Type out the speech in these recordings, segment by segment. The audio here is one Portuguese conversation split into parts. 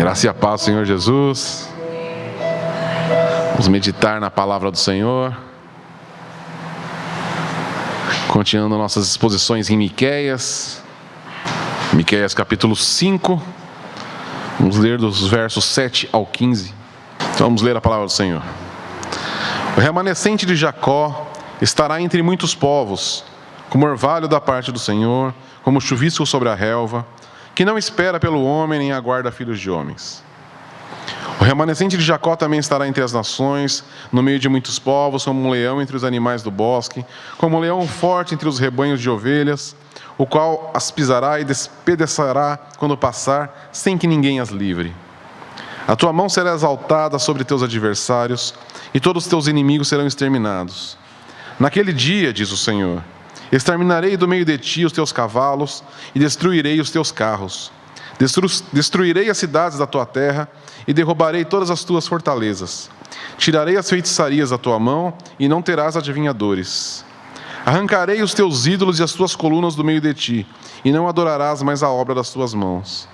Graça e a paz, Senhor Jesus. Vamos meditar na palavra do Senhor. Continuando nossas exposições em Miqueias. Miqueias capítulo 5. Vamos ler dos versos 7 ao 15. Então vamos ler a palavra do Senhor. O remanescente de Jacó estará entre muitos povos, como orvalho da parte do Senhor, como chuvisco sobre a relva, que não espera pelo homem nem aguarda filhos de homens. O remanescente de Jacó também estará entre as nações, no meio de muitos povos, como um leão entre os animais do bosque, como um leão forte entre os rebanhos de ovelhas, o qual as pisará e despedaçará quando passar, sem que ninguém as livre. A tua mão será exaltada sobre teus adversários, e todos os teus inimigos serão exterminados. Naquele dia, diz o Senhor, exterminarei do meio de ti os teus cavalos e destruirei os teus carros. Destruirei as cidades da tua terra e derrubarei todas as tuas fortalezas. Tirarei as feitiçarias da tua mão e não terás adivinhadores. Arrancarei os teus ídolos e as tuas colunas do meio de ti e não adorarás mais a obra das tuas mãos.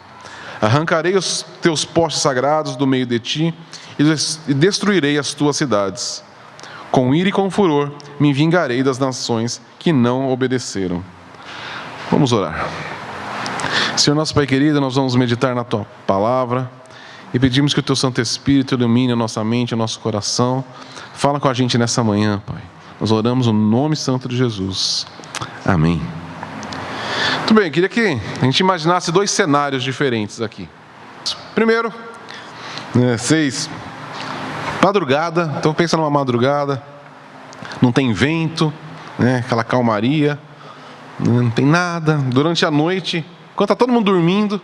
Arrancarei os teus postes sagrados do meio de ti e destruirei as tuas cidades. Com ira e com furor me vingarei das nações que não obedeceram. Vamos orar. Senhor nosso Pai querido, nós vamos meditar na Tua palavra e pedimos que o Teu Santo Espírito ilumine a nossa mente, o nosso coração. Fala com a gente nessa manhã, Pai. Nós oramos no nome santo de Jesus. Amém. Muito bem, eu queria que a gente imaginasse dois cenários diferentes aqui. Primeiro, madrugada, então pensa numa madrugada, não tem vento, aquela calmaria, não tem nada. Durante a noite, enquanto está todo mundo dormindo,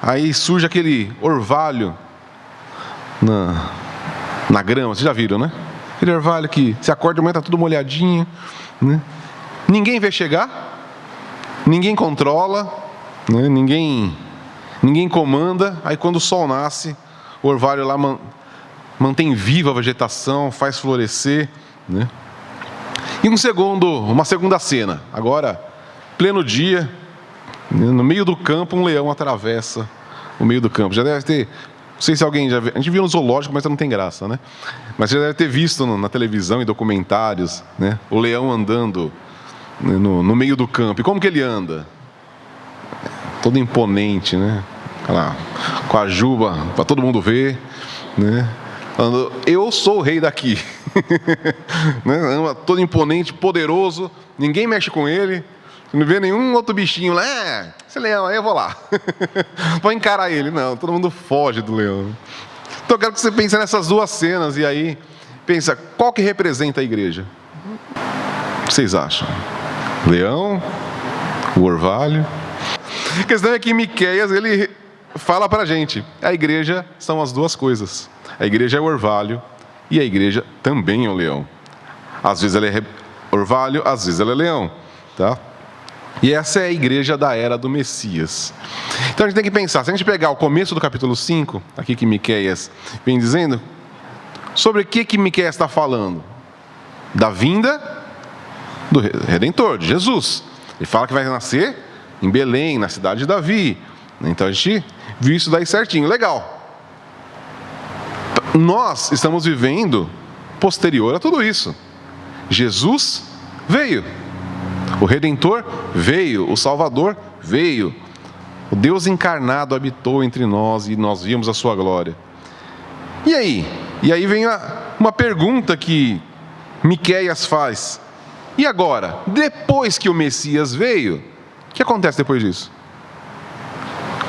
aí surge aquele orvalho na grama, vocês já viram, né? Aquele orvalho que você acorda de manhã, está tudo molhadinho, né? Ninguém vê chegar, ninguém controla, né? Ninguém comanda. Aí quando o sol nasce, o orvalho lá mantém viva a vegetação, faz florescer, né? E uma segunda cena, agora, pleno dia, no meio do campo, um leão atravessa o meio do campo. Já deve ter, não sei se alguém já viu, a gente viu no zoológico, mas não tem graça, né? Mas você já deve ter visto na televisão e documentários, né? O leão andando, né, no meio do campo. E como que ele anda? Todo imponente, né? Com a juba para todo mundo ver, né? Eu sou o rei daqui. Né? Todo imponente, poderoso, ninguém mexe com ele, não vê nenhum outro bichinho lá, esse leão aí eu vou lá. Vou encarar ele. Não, todo mundo foge do leão. Então eu quero que você pense nessas duas cenas e aí pensa, qual que representa a igreja? O que vocês acham? Leão? O orvalho? A questão é que Miqueias, ele fala pra gente, a igreja são as duas coisas. A igreja é o orvalho e a igreja também é o leão. Às vezes ela é orvalho, às vezes ela é leão, tá? E essa é a igreja da era do Messias. Então a gente tem que pensar, se a gente pegar o começo do capítulo 5, aqui que Miqueias vem dizendo, sobre o que Miqueias está falando? Da vinda do Redentor, de Jesus. Ele fala que vai nascer em Belém, na cidade de Davi. Então a gente viu isso daí certinho, legal. Nós estamos vivendo posterior a tudo isso. Jesus veio, o Redentor veio, o Salvador veio, o Deus encarnado habitou entre nós e nós vimos a sua glória. E aí? E aí vem uma pergunta que Miqueias faz. E agora? Depois que o Messias veio, o que acontece depois disso?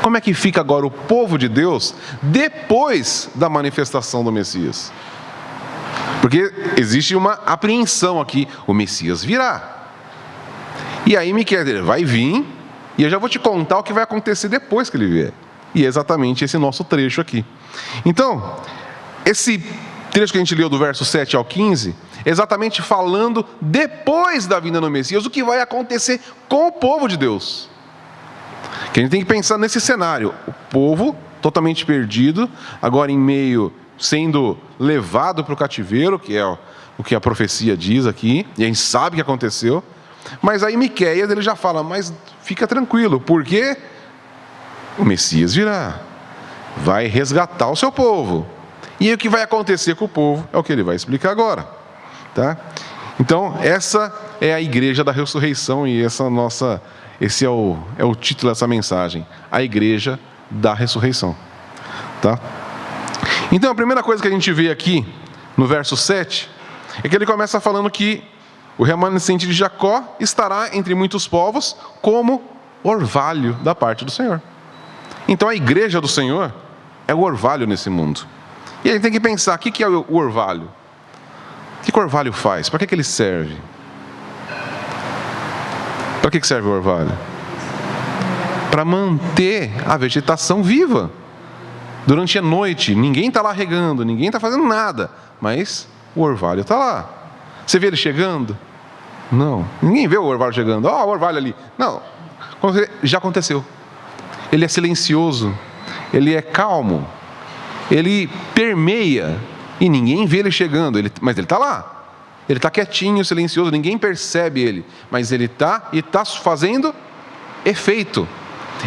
Como é que fica agora o povo de Deus depois da manifestação do Messias? Porque existe uma apreensão aqui, o Messias virá. E aí Miqueias vai vir, e eu já vou te contar o que vai acontecer depois que ele vier. E é exatamente esse nosso trecho aqui. Então, esse trecho que a gente leu do verso 7 ao 15, é exatamente falando depois da vinda do Messias, o que vai acontecer com o povo de Deus. Que a gente tem que pensar nesse cenário, o povo totalmente perdido, agora em meio, sendo levado para o cativeiro, que é o que a profecia diz aqui, e a gente sabe o que aconteceu, mas aí Miqueias ele já fala, mas fica tranquilo, porque o Messias virá, vai resgatar o seu povo. E aí, o que vai acontecer com o povo é o que ele vai explicar agora. Tá? Então, essa é a igreja da ressurreição e esse é o título dessa mensagem. A igreja da ressurreição. Tá? Então, a primeira coisa que a gente vê aqui, no verso 7, é que ele começa falando que o remanescente de Jacó estará entre muitos povos como orvalho da parte do Senhor. Então, a igreja do Senhor é o orvalho nesse mundo. E a gente tem que pensar, o que é o orvalho? O que o orvalho faz? Para que ele serve? Para que serve o orvalho? Para manter a vegetação viva. Durante a noite, ninguém está lá regando, ninguém está fazendo nada, mas o orvalho está lá. Você vê ele chegando? Não. Ninguém vê o orvalho chegando. Ó, o orvalho ali. Não. Já aconteceu. Ele é silencioso. Ele é calmo. Ele permeia. E ninguém vê ele chegando. Mas ele está lá. Ele está quietinho, silencioso. Ninguém percebe ele. Mas ele está e está fazendo efeito.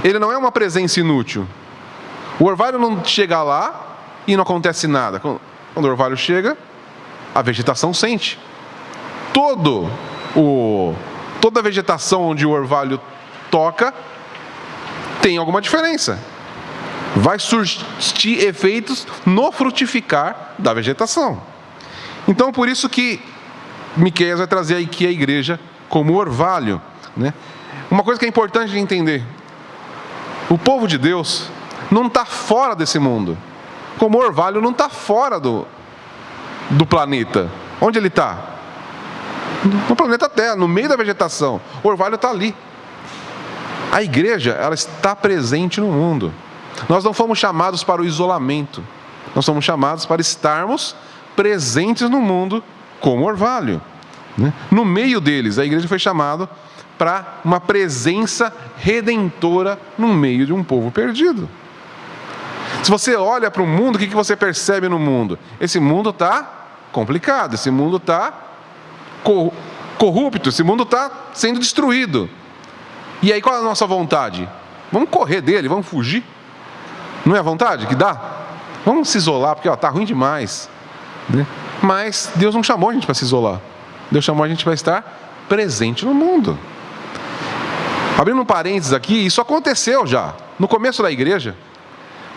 Ele não é uma presença inútil. O orvalho não chega lá e não acontece nada. Quando o orvalho chega, a vegetação sente. Toda a vegetação onde o orvalho toca tem alguma diferença. Vai surtir efeitos no frutificar da vegetação. Então, por isso que Miqueias vai trazer aqui a igreja como orvalho, né? Uma coisa que é importante de entender: o povo de Deus não está fora desse mundo, como o orvalho não está fora do planeta. Onde ele está? No planeta Terra, no meio da vegetação. O orvalho está ali. A igreja, ela está presente no mundo. Nós não fomos chamados para o isolamento. Nós somos chamados para estarmos presentes no mundo como orvalho, né? No meio deles, a igreja foi chamada para uma presença redentora no meio de um povo perdido. Se você olha para o mundo, o que você percebe no mundo? Esse mundo está complicado, esse mundo está corrupto, esse mundo está sendo destruído. E aí, qual é a nossa vontade? Vamos correr dele, vamos fugir. Não é a vontade que dá? Vamos se isolar, porque está ruim demais, né? Mas Deus não chamou a gente para se isolar. Deus chamou a gente para estar presente no mundo. Abrindo um parênteses aqui, isso aconteceu já no começo da igreja,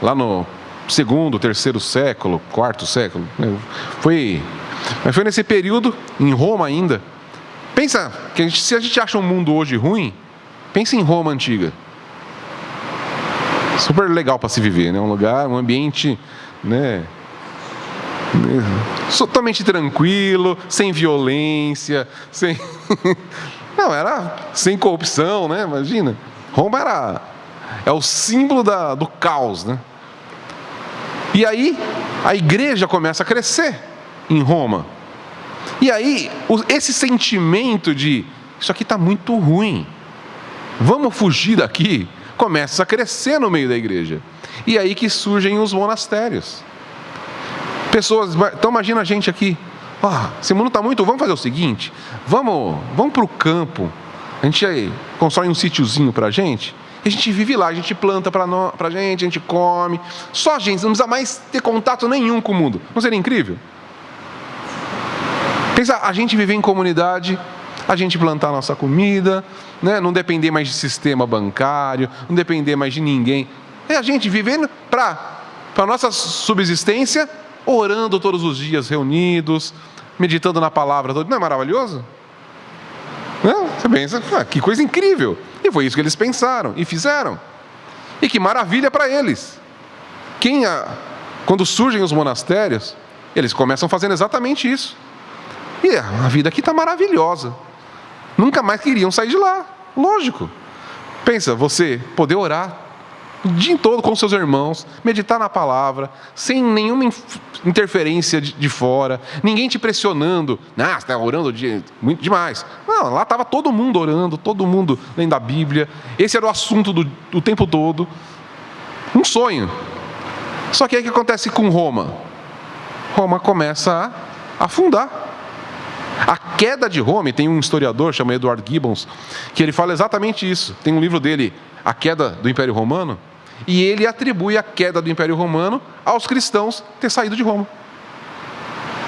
lá no 2º, 3º século, 4º século, né? Foi nesse período, em Roma ainda. Pensa que se a gente acha um mundo hoje ruim, pensa em Roma antiga. Super legal para se viver, né? Um lugar, um ambiente, né, totalmente tranquilo, sem violência, sem não, era sem corrupção, né? Imagina. Roma é o símbolo do caos, né? E aí a igreja começa a crescer em Roma. E aí esse sentimento de isso aqui está muito ruim, vamos fugir daqui, começa a crescer no meio da igreja. E aí que surgem os monastérios. Pessoas, então imagina a gente aqui, esse mundo está muito, vamos fazer o seguinte, vamos para o campo, a gente aí constrói um sítiozinho para a gente, e a gente vive lá, a gente planta para a gente come, só a gente, não precisa mais ter contato nenhum com o mundo. Não seria incrível? Pensa, a gente viver em comunidade, a gente plantar a nossa comida, né? Não depender mais de sistema bancário, não depender mais de ninguém. É a gente vivendo para a nossa subsistência, orando todos os dias reunidos, meditando na palavra. Não é maravilhoso? Não? Você pensa, que coisa incrível. E foi isso que eles pensaram e fizeram. E que maravilha para eles. Quando surgem os monastérios, eles começam fazendo exatamente isso. E a vida aqui está maravilhosa. Nunca mais queriam sair de lá. Lógico. Pensa, você poder orar o dia todo com seus irmãos, meditar na palavra, sem nenhuma interferência de fora, ninguém te pressionando. Você está orando muito demais. Não, lá estava todo mundo orando, todo mundo lendo a Bíblia. Esse era o assunto do tempo todo. Um sonho. Só que aí o que acontece com Roma? Roma começa a afundar. A queda de Roma, e tem um historiador chamado Edward Gibbons, que ele fala exatamente isso. Tem um livro dele, A Queda do Império Romano, E ele atribui a queda do Império Romano aos cristãos ter saído de Roma.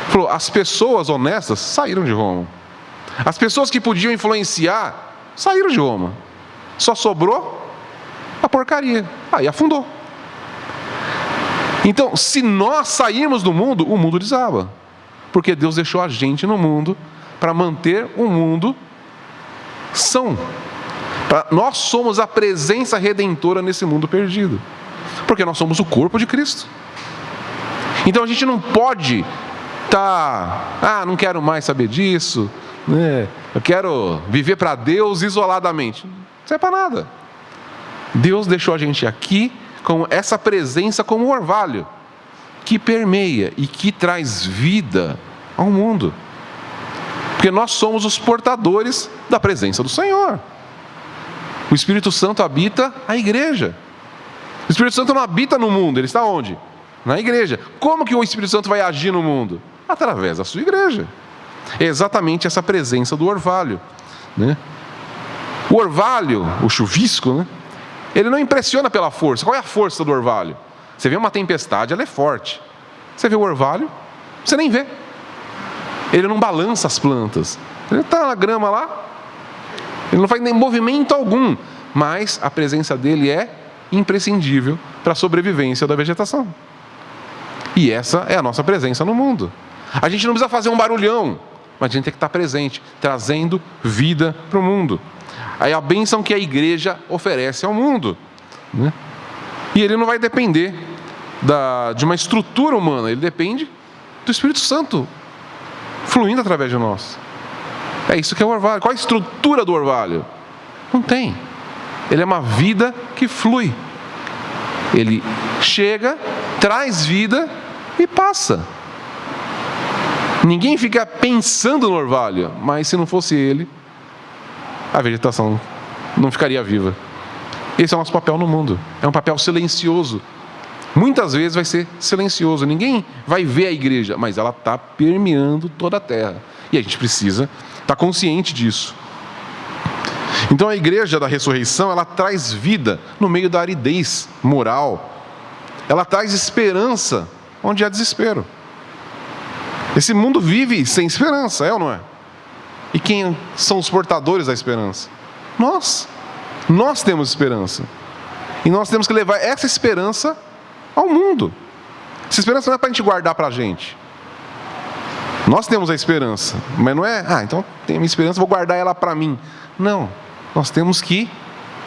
Falou, as pessoas honestas saíram de Roma. As pessoas que podiam influenciar saíram de Roma. Só sobrou a porcaria. Aí afundou. Então, se nós sairmos do mundo, o mundo desaba. Porque Deus deixou a gente no mundo para manter o mundo são. Nós somos a presença redentora nesse mundo perdido. Porque nós somos o corpo de Cristo. Então a gente não pode não quero mais saber disso, né? Eu quero viver para Deus isoladamente. Não serve para nada. Deus deixou a gente aqui com essa presença como um orvalho que permeia e que traz vida ao mundo. Porque nós somos os portadores da presença do Senhor. O Espírito Santo habita a igreja. O Espírito Santo não habita no mundo, ele está onde? Na igreja. Como que o Espírito Santo vai agir no mundo? Através da sua igreja. É exatamente essa presença do orvalho, né? O orvalho, o chuvisco, né? Ele não impressiona pela força. Qual é a força do orvalho? Você vê uma tempestade, ela é forte. Você vê o orvalho, você nem vê. Ele não balança as plantas. Ele está na grama lá, ele não faz nem movimento algum. Mas a presença dele é imprescindível para a sobrevivência da vegetação. E essa é a nossa presença no mundo. A gente não precisa fazer um barulhão, mas a gente tem que estar presente, trazendo vida para o mundo. Aí a bênção que a igreja oferece ao mundo, né? E ele não vai depender de uma estrutura humana, ele depende do Espírito Santo fluindo através de nós. É isso que é o orvalho. Qual a estrutura do orvalho? Não tem. Ele é uma vida que flui. Ele chega, traz vida e passa. Ninguém fica pensando no orvalho, mas se não fosse ele, a vegetação não ficaria viva. Esse é o nosso papel no mundo. É um papel silencioso. Muitas vezes vai ser silencioso. Ninguém vai ver a igreja, mas ela está permeando toda a terra. E a gente precisa estar consciente disso. Então a igreja da ressurreição, ela traz vida no meio da aridez moral. Ela traz esperança onde há desespero. Esse mundo vive sem esperança, é ou não é? E quem são os portadores da esperança? Nós. Nós temos esperança. E nós temos que levar essa esperança ao mundo. Essa esperança não é para a gente guardar para a gente. Nós temos a esperança, mas não é, então tenho a minha esperança, vou guardar ela para mim. Não, nós temos que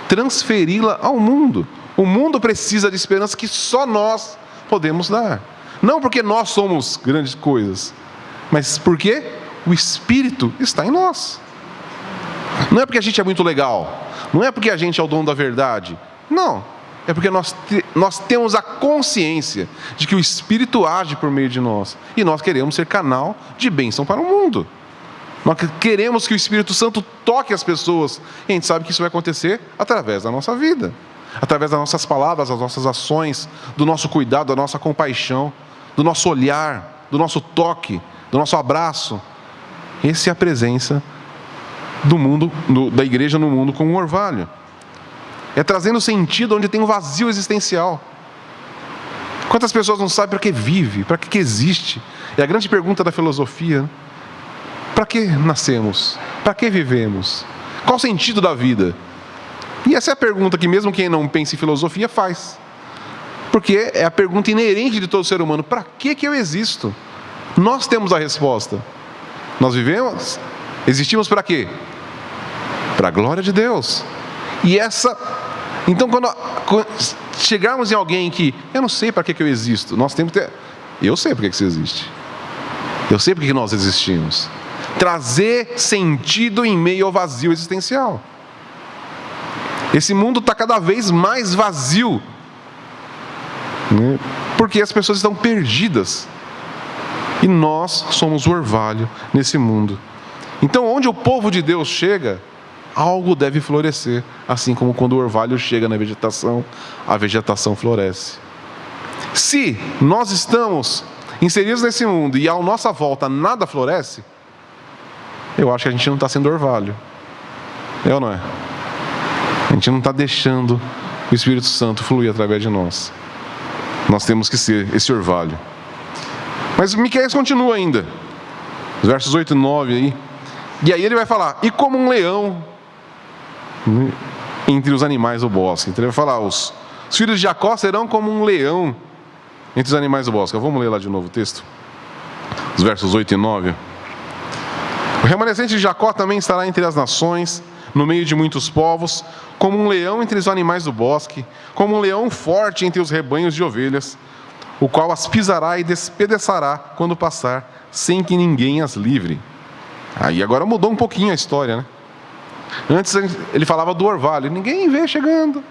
transferi-la ao mundo. O mundo precisa de esperança que só nós podemos dar. Não porque nós somos grandes coisas, mas porque o Espírito está em nós. Não é porque a gente é muito legal, não é porque a gente é o dono da verdade. Não, é porque nós temos a consciência de que o Espírito age por meio de nós. E nós queremos ser canal de bênção para o mundo. Nós queremos que o Espírito Santo toque as pessoas. E a gente sabe que isso vai acontecer através da nossa vida. Através das nossas palavras, das nossas ações, do nosso cuidado, da nossa compaixão, do nosso olhar, do nosso toque, do nosso abraço. Essa é a presença do mundo, da igreja no mundo como um orvalho. É trazendo sentido onde tem um vazio existencial. Quantas pessoas não sabem para que vive, para que existe? É a grande pergunta da filosofia, né? Para que nascemos? Para que vivemos? Qual o sentido da vida? E essa é a pergunta que mesmo quem não pensa em filosofia faz. Porque é a pergunta inerente de todo ser humano. Para que eu existo? Nós temos a resposta. Nós vivemos, existimos para quê? Para a glória de Deus. E então quando chegarmos em alguém que eu não sei para que eu existo, nós temos que ter, eu sei para que você existe. Eu sei para que nós existimos. Trazer sentido em meio ao vazio existencial. Esse mundo está cada vez mais vazio, né? Porque as pessoas estão perdidas. E nós somos o orvalho nesse mundo. Então onde o povo de Deus chega, algo deve florescer, assim como quando o orvalho chega na vegetação, a vegetação floresce. Se nós estamos inseridos nesse mundo e à nossa volta nada floresce, eu acho que a gente não está sendo orvalho. É ou não é? A gente não está deixando o Espírito Santo fluir através de nós. Nós temos que ser esse orvalho. Mas Miqueias continua ainda, os versos 8 e 9 aí. E aí ele vai falar: e como um leão entre os animais do bosque. Então ele vai falar: os filhos de Jacó serão como um leão entre os animais do bosque. Vamos ler lá de novo o texto, os versos 8 e 9. O remanescente de Jacó também estará entre as nações, no meio de muitos povos, como um leão entre os animais do bosque, como um leão forte entre os rebanhos de ovelhas, o qual as pisará e despedaçará quando passar, sem que ninguém as livre. Aí agora mudou um pouquinho a história, né? Antes ele falava do orvalho, ninguém vê chegando,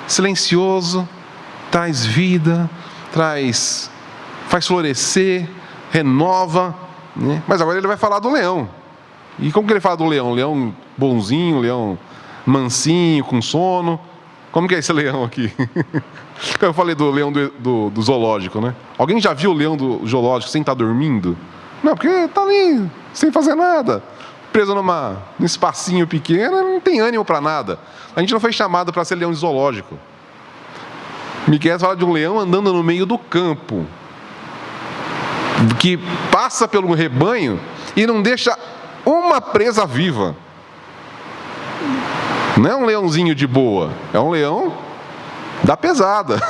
silencioso, traz vida, faz florescer, renova, né? Mas agora ele vai falar do leão. E como que ele fala do leão? Leão bonzinho, leão mansinho, com sono. Como que é esse leão aqui? Eu falei do leão do zoológico, né? Alguém já viu o leão do zoológico sem estar dormindo? Não, porque está ali, sem fazer nada, preso num espacinho pequeno, não tem ânimo para nada. A gente não foi chamado para ser leão de zoológico. Miqueias fala de um leão andando no meio do campo, que passa pelo rebanho e não deixa uma presa viva. Não é um leãozinho de boa, é um leão da pesada.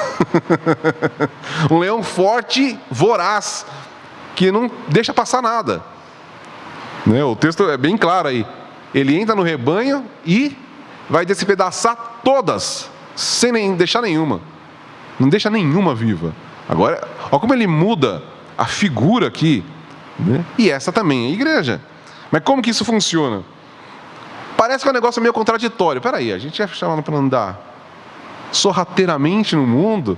Um leão forte, voraz, que não deixa passar nada. Né? O texto é bem claro aí. Ele entra no rebanho e vai despedaçar todas, sem nem deixar nenhuma. Não deixa nenhuma viva. Agora, olha como ele muda a figura aqui, né? E essa também é a igreja. Mas como que isso funciona? Parece que é um negócio meio contraditório. Peraí, a gente é chamado para andar sorrateiramente no mundo,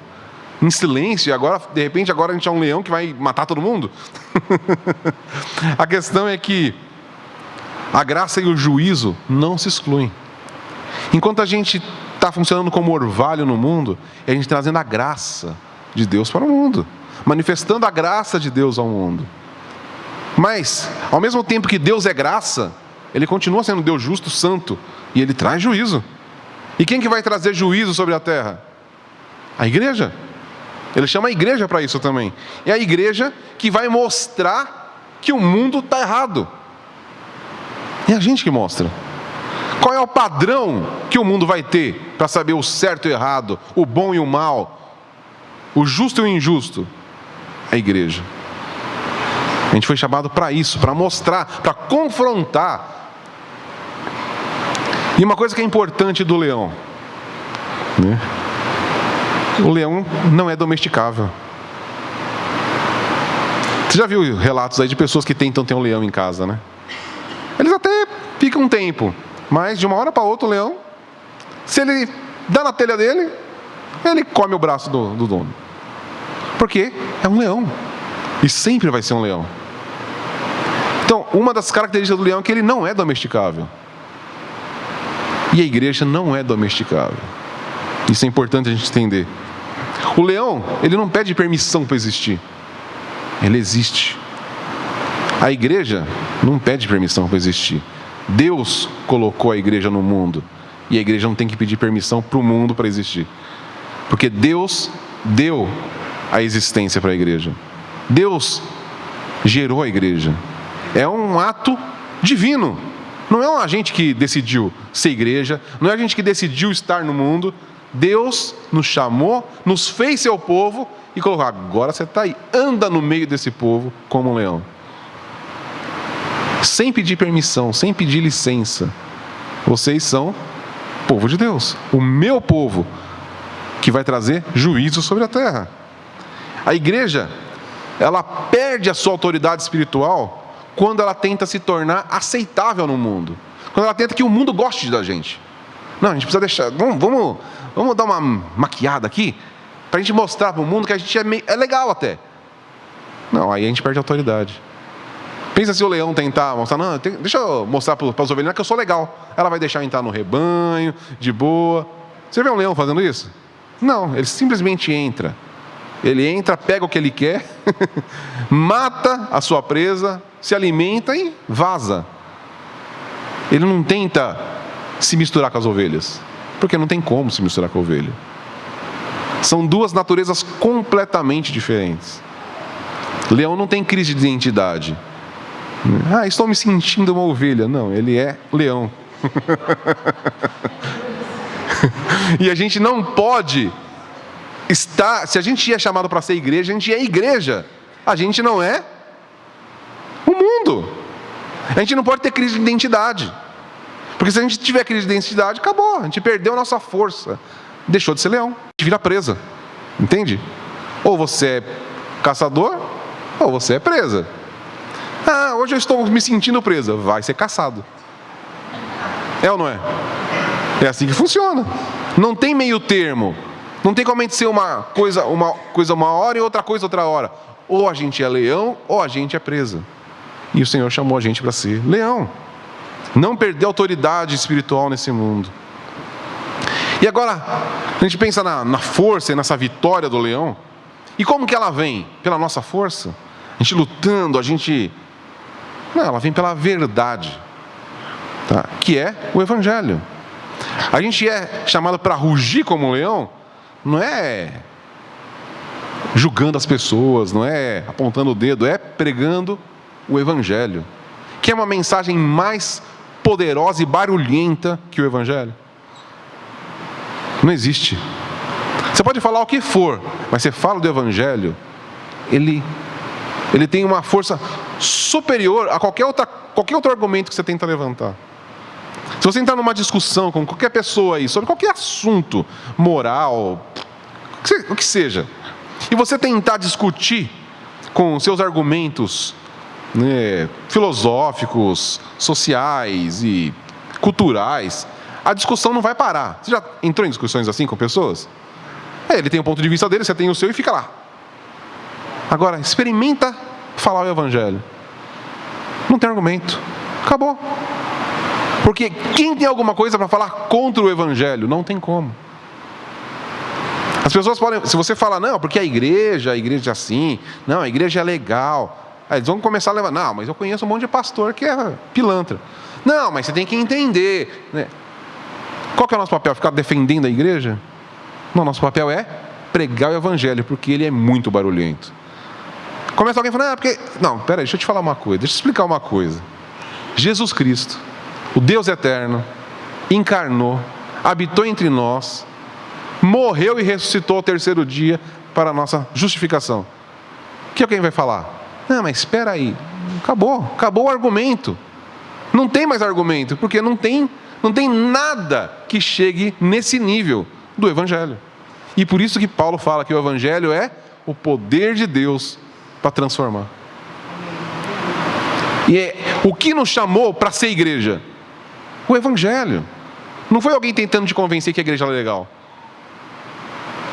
em silêncio, e agora, de repente, agora a gente é um leão que vai matar todo mundo? A questão é que a graça e o juízo não se excluem. Enquanto a gente está funcionando como orvalho no mundo, é a gente trazendo a graça de Deus para o mundo, manifestando a graça de Deus ao mundo. Mas, ao mesmo tempo que Deus é graça, Ele continua sendo Deus justo, santo, e Ele traz juízo. E quem que vai trazer juízo sobre a terra? A igreja. Ele chama a igreja para isso também. É a igreja que vai mostrar que o mundo está errado. É a gente que mostra. Qual é o padrão que o mundo vai ter para saber o certo e o errado, o bom e o mal, o justo e o injusto? A igreja. A gente foi chamado para isso, para mostrar, para confrontar. E uma coisa que é importante do leão, né? O leão não é domesticável. Você já viu relatos aí de pessoas que tentam ter um leão em casa, né? Eles até ficam um tempo, mas de uma hora para outra o leão, se ele dá na telha dele, ele come o braço do dono. Porque é um leão. E sempre vai ser um leão. Então, uma das características do leão é que ele não é domesticável. E a igreja não é domesticável. Isso é importante a gente entender. O leão, ele não pede permissão para existir. Ele existe. A igreja não pede permissão para existir. Deus colocou a igreja no mundo. E a igreja não tem que pedir permissão para o mundo para existir. Porque Deus deu a existência para a igreja. Deus gerou a igreja. É um ato divino. Não é a gente que decidiu ser igreja, não é a gente que decidiu estar no mundo. Deus nos chamou, nos fez seu povo e colocou: agora você está aí, anda no meio desse povo como um leão. Sem pedir permissão, sem pedir licença. Vocês são povo de Deus, o meu povo, que vai trazer juízo sobre a terra. A igreja, ela perde a sua autoridade espiritual quando ela tenta se tornar aceitável no mundo. Quando ela tenta que o mundo goste da gente. Não, a gente precisa deixar... Vamos dar uma maquiada aqui, para a gente mostrar para o mundo que a gente é legal até. Não, aí a gente perde a autoridade. Pensa se o leão tentar mostrar: não, deixa eu mostrar para as ovelhas que eu sou legal. Ela vai deixar eu entrar no rebanho, de boa. Você vê um leão fazendo isso? Não, ele simplesmente entra. Ele entra, pega o que ele quer, mata a sua presa, se alimenta e vaza. Ele não tenta se misturar com as ovelhas. Porque não tem como se misturar com a ovelha. São duas naturezas completamente diferentes. Leão não tem crise de identidade. Estou me sentindo uma ovelha. Não, ele é leão. E a gente não pode estar... Se a gente é chamado para ser igreja, a gente é igreja. A gente não é o mundo. A gente não pode ter crise de identidade. Porque se a gente tiver crise de identidade, acabou. A gente perdeu a nossa força. Deixou de ser leão. A gente vira presa. Entende? Ou você é caçador, ou você é presa. Hoje eu estou me sentindo presa. Vai ser caçado. É ou não é? É assim que funciona. Não tem meio termo. Não tem como a gente ser uma coisa uma hora e outra coisa outra hora. Ou a gente é leão, ou a gente é presa. E o Senhor chamou a gente para ser leão. Não perder autoridade espiritual nesse mundo. E agora, a gente pensa na força e nessa vitória do leão. E como que ela vem? Pela nossa força? A gente lutando, Não, ela vem pela verdade. Tá? Que é o Evangelho. A gente é chamado para rugir como um leão, não é julgando as pessoas, não é apontando o dedo, é pregando o Evangelho. Que é uma mensagem mais poderosa e barulhenta que o Evangelho? Não existe. Você pode falar o que for, mas você fala do Evangelho, ele tem uma força superior a qualquer outro argumento que você tenta levantar. Se você entrar numa discussão com qualquer pessoa aí, sobre qualquer assunto moral, o que seja, e você tentar discutir com seus argumentos filosóficos, sociais e culturais, a discussão não vai parar. Você já entrou em discussões assim com pessoas? Ele tem o ponto de vista dele, você tem o seu e fica lá. Agora, experimenta falar o Evangelho. Não tem argumento. Acabou. Porque quem tem alguma coisa para falar contra o Evangelho? Não tem como. As pessoas podem... Se você falar, não, porque a igreja é assim. Não, a igreja é legal. Aí eles vão começar a levar... Não, mas eu conheço um monte de pastor que é pilantra. Não, mas você tem que entender. Qual que é o nosso papel? Ficar defendendo a igreja? Não, nosso papel é pregar o Evangelho, porque ele é muito barulhento. Começa alguém falando, porque... Não, peraí, deixa eu te falar uma coisa, deixa eu te explicar uma coisa. Jesus Cristo, o Deus eterno, encarnou, habitou entre nós, morreu e ressuscitou ao terceiro dia para a nossa justificação. O que alguém vai falar? Não, mas espera aí, acabou o argumento. Não tem mais argumento, porque não tem nada que chegue nesse nível do Evangelho. E por isso que Paulo fala que o Evangelho é o poder de Deus para transformar. E é o que nos chamou para ser igreja? O Evangelho. Não foi alguém tentando te convencer que a igreja é legal.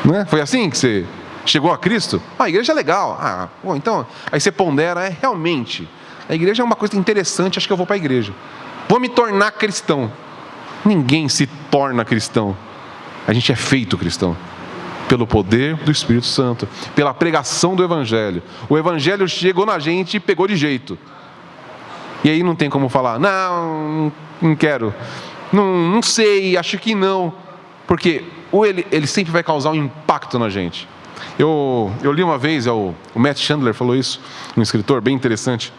Não é? Foi assim que você chegou a Cristo? A igreja é legal. Então, aí você pondera, realmente, a igreja é uma coisa interessante, acho que eu vou para a igreja. Vou me tornar cristão. Ninguém se torna cristão. A gente é feito cristão. Pelo poder do Espírito Santo. Pela pregação do Evangelho. O Evangelho chegou na gente e pegou de jeito. E aí não tem como falar, não quero. Não sei, acho que não. Porque ele sempre vai causar um impacto na gente. Eu li uma vez, o Matt Chandler falou isso, um escritor bem interessante.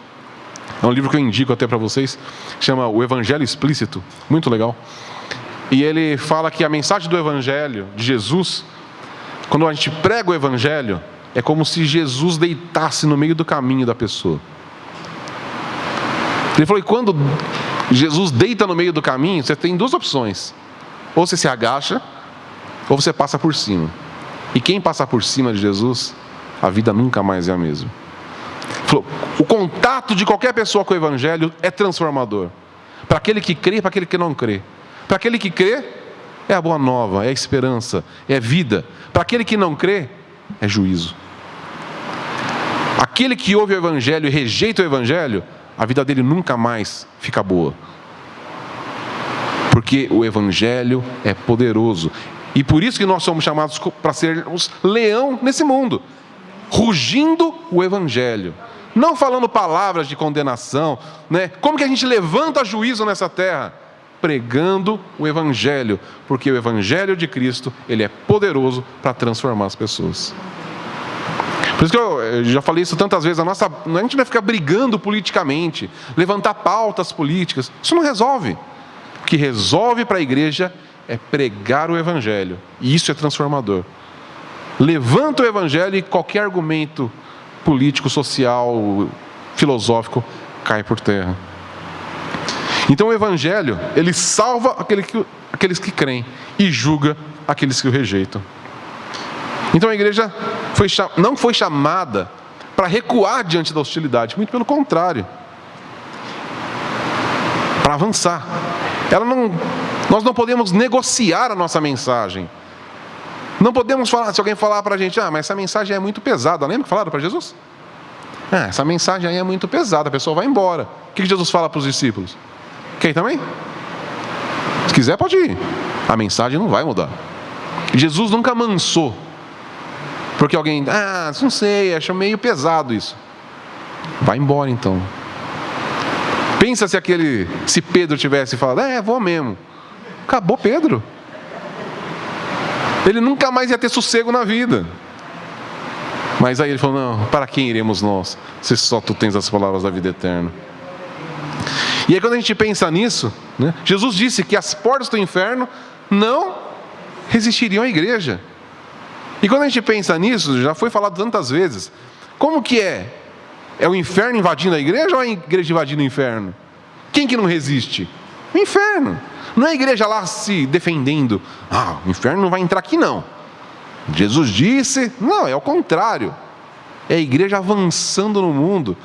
É um livro que eu indico até para vocês, chama O Evangelho Explícito, muito legal. E ele fala que a mensagem do Evangelho, de Jesus, quando a gente prega o Evangelho, é como se Jesus deitasse no meio do caminho da pessoa. Ele falou que quando Jesus deita no meio do caminho, você tem duas opções. Ou você se agacha, ou você passa por cima. E quem passa por cima de Jesus, a vida nunca mais é a mesma. Ele falou, o contato de qualquer pessoa com o Evangelho é transformador. Para aquele que crê e para aquele que não crê. Para aquele que crê, é a boa nova, é a esperança, é vida. Para aquele que não crê, é juízo. Aquele que ouve o Evangelho e rejeita o Evangelho, a vida dele nunca mais fica boa. Porque o Evangelho é poderoso. E por isso que nós somos chamados para sermos leão nesse mundo. Rugindo o Evangelho. Não falando palavras de condenação, né? Como que a gente levanta juízo nessa terra? pregando o Evangelho, porque o Evangelho de Cristo, ele é poderoso para transformar as pessoas. Por isso que eu já falei isso tantas vezes, a gente não vai ficar brigando politicamente, levantar pautas políticas, isso não resolve. O que resolve para a igreja é pregar o Evangelho, e isso é transformador. Levanta o Evangelho e qualquer argumento político, social, filosófico cai por terra. Então o Evangelho, ele salva aqueles que creem e julga aqueles que o rejeitam. Então a igreja não foi chamada para recuar diante da hostilidade, muito pelo contrário, para avançar. Nós não podemos negociar a nossa mensagem. Não podemos falar, se alguém falar para a gente, mas essa mensagem é muito pesada. Lembra que falaram para Jesus? Essa mensagem aí é muito pesada, a pessoa vai embora. O que Jesus fala para os discípulos? Quer ir também? Se quiser, pode ir. A mensagem não vai mudar. Jesus nunca amansou. Porque alguém, não sei, acho meio pesado isso. Vai embora então. Pensa se Pedro tivesse falado, vou mesmo. Acabou Pedro. Ele nunca mais ia ter sossego na vida. Mas aí ele falou, não, para quem iremos nós, se só tu tens as palavras da vida eterna. E aí quando a gente pensa nisso, Jesus disse que as portas do inferno não resistiriam à igreja. E quando a gente pensa nisso, já foi falado tantas vezes, como que é? É o inferno invadindo a igreja ou é a igreja invadindo o inferno? Quem que não resiste? O inferno. Não é a igreja lá se defendendo, o inferno não vai entrar aqui não. Jesus disse, não, é o contrário. É a igreja avançando no mundo.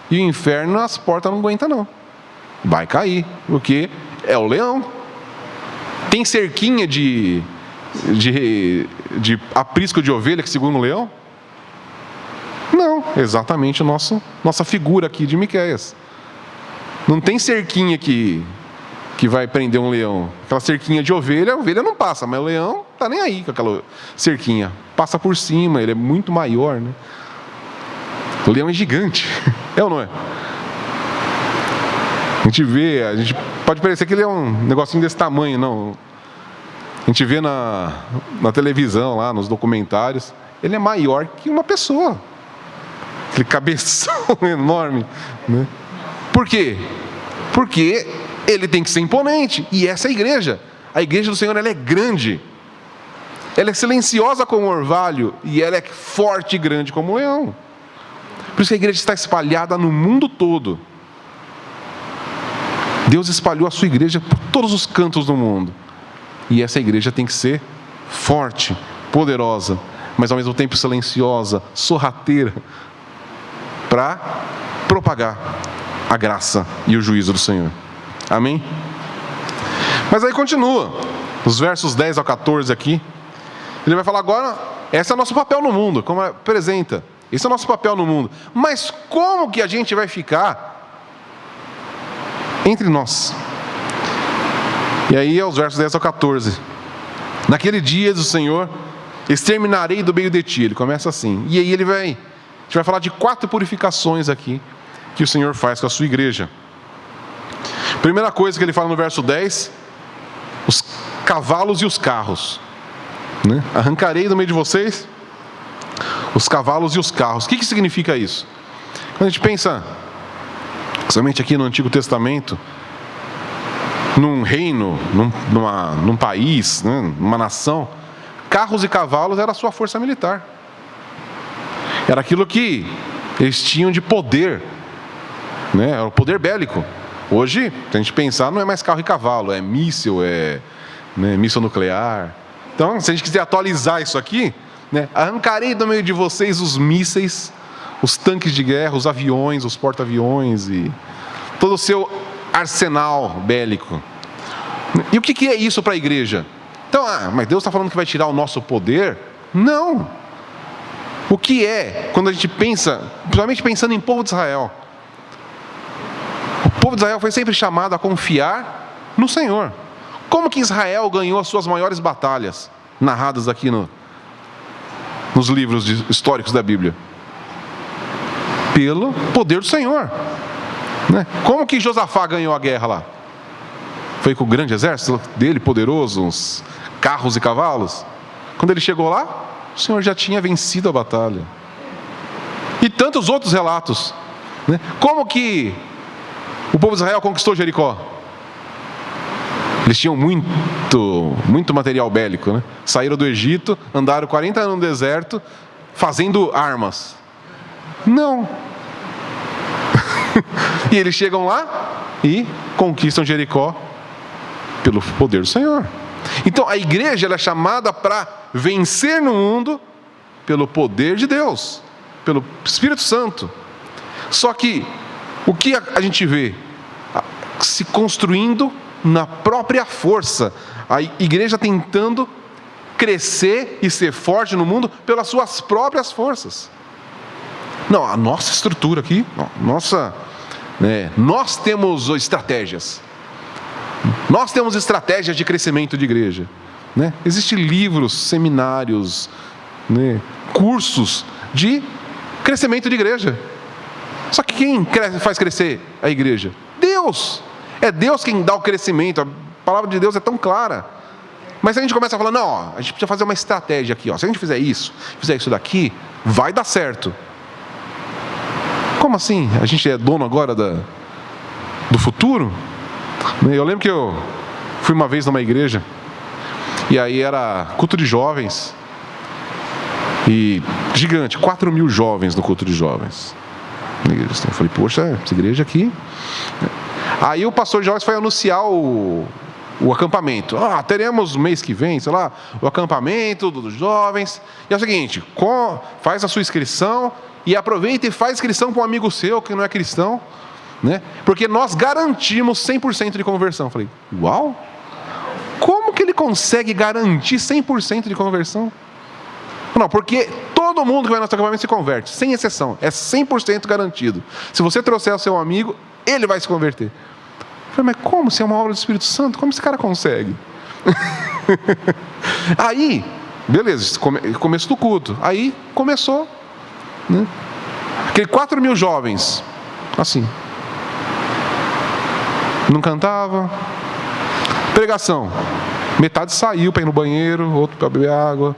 E o inferno, as portas não aguentam não. Vai cair, porque é o leão. Tem cerquinha de aprisco de ovelha que segura o leão? Não, exatamente nossa figura aqui de Miqueias. Não tem cerquinha que vai prender um leão. Aquela cerquinha de ovelha, a ovelha não passa, mas o leão está nem aí com aquela cerquinha. Passa por cima, ele é muito maior, né? O leão é gigante, é ou não é? A gente pode parecer que ele é um negocinho desse tamanho, não. A gente vê na televisão, lá nos documentários, ele é maior que uma pessoa. Aquele cabeção enorme, né? Por quê? Porque ele tem que ser imponente. E essa é a igreja. A igreja do Senhor, ela é grande. Ela é silenciosa como o orvalho. E ela é forte e grande como o leão. Por isso que a igreja está espalhada no mundo todo. Deus espalhou a sua igreja por todos os cantos do mundo. E essa igreja tem que ser forte, poderosa, mas ao mesmo tempo silenciosa, sorrateira, para propagar a graça e o juízo do Senhor. Amém? Mas aí continua, os versos 10 ao 14 aqui, ele vai falar agora, esse é o nosso papel no mundo, como apresenta, esse é o nosso papel no mundo, mas como que a gente vai ficar entre nós? E aí é os versos 10 ao 14, naquele dia do Senhor, exterminarei do meio de ti, ele começa assim, e aí a gente vai falar de 4 purificações aqui, que o Senhor faz com a sua igreja. Primeira coisa que ele fala no verso 10, os cavalos e os carros, né? Arrancarei do meio de vocês os cavalos e os carros. O que significa isso? Quando a gente pensa, somente aqui no Antigo Testamento, num reino, num país, né? Numa nação, carros e cavalos era a sua força militar. Era aquilo que eles tinham de poder, né? Era o poder bélico. Hoje, se a gente pensar, não é mais carro e cavalo, é míssil, míssil nuclear. Então, se a gente quiser atualizar isso aqui, né? Arrancarei do meio de vocês os mísseis, os tanques de guerra, os aviões, os porta-aviões e todo o seu arsenal bélico. E o que é isso para a igreja? Então, mas Deus está falando que vai tirar o nosso poder? Não. O que é, quando a gente pensa, principalmente pensando em povo de Israel, o povo de Israel foi sempre chamado a confiar no Senhor. Como que Israel ganhou as suas maiores batalhas, narradas aqui nos livros históricos da Bíblia? Pelo poder do Senhor, né? Como que Josafá ganhou a guerra lá? Foi com o grande exército dele, poderoso, uns carros e cavalos. Quando ele chegou lá, o Senhor já tinha vencido a batalha. E tantos outros relatos, né? Como que o povo de Israel conquistou Jericó? Eles tinham muito material bélico, né? Saíram do Egito, andaram 40 anos no deserto, fazendo armas. Não. E eles chegam lá e conquistam Jericó pelo poder do Senhor. Então a igreja ela é chamada para vencer no mundo pelo poder de Deus, pelo Espírito Santo. Só que o que a gente vê? Se construindo na própria força. A igreja tentando crescer e ser forte no mundo pelas suas próprias forças. Não, a nossa estrutura aqui, nós temos estratégias. Nós temos estratégias de crescimento de igreja, né? Existem livros, seminários, né, cursos de crescimento de igreja. Só que quem faz crescer a igreja? Deus. É Deus quem dá o crescimento. A palavra de Deus é tão clara. Mas se a gente começa a falar, não, a gente precisa fazer uma estratégia aqui. Se a gente fizer isso daqui, vai dar certo. Como assim? A gente é dono agora do futuro? Eu lembro que eu fui uma vez numa igreja, e aí era culto de jovens, e gigante, 4.000 jovens no culto de jovens. Eu falei, poxa, essa igreja aqui. Aí o pastor de jovens foi anunciar o acampamento. Teremos mês que vem, sei lá, o acampamento dos jovens. E é o seguinte, faz a sua inscrição e aproveita e faz inscrição para um amigo seu que não é cristão, né? Porque nós garantimos 100% de conversão. Eu falei, uau! Como que ele consegue garantir 100% de conversão? Não, porque todo mundo que vai no nosso acampamento se converte, sem exceção, é 100% garantido. Se você trouxer o seu amigo, ele vai se converter. Eu falei, mas como? Se é uma obra do Espírito Santo, como esse cara consegue? Aí, beleza, começo do culto. Aí começou, né? Aquele 4.000 jovens, assim, não cantava. Pregação, metade saiu para ir no banheiro, outro para beber água,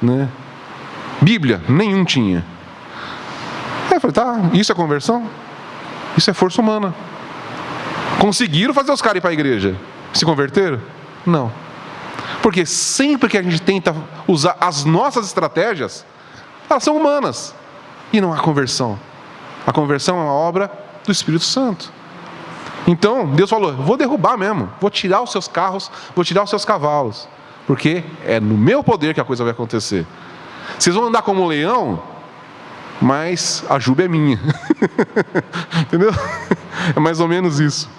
né? Bíblia, nenhum tinha. Aí eu falei, tá, isso é conversão? Isso é força humana. Conseguiram fazer os caras ir para a igreja? Se converteram? Não. Porque sempre que a gente tenta usar as nossas estratégias, elas são humanas. E não há conversão. A conversão é uma obra do Espírito Santo. Então, Deus falou, vou derrubar mesmo. Vou tirar os seus carros, vou tirar os seus cavalos. Porque é no meu poder que a coisa vai acontecer. Vocês vão andar como um leão, mas a juba é minha. Entendeu? É mais ou menos isso.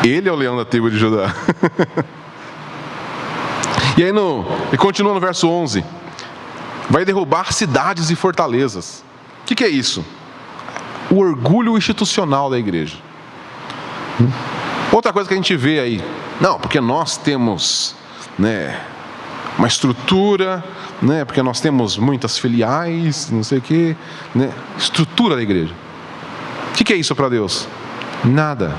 Ele é o leão da tribo de Judá. E aí e continua no verso 11. Vai derrubar cidades e fortalezas. O que é isso? O orgulho institucional da igreja. Outra coisa que a gente vê aí, não, porque nós temos, né, uma estrutura, né, porque nós temos muitas filiais, não sei o quê, né, estrutura da igreja. O que é isso para Deus? Nada.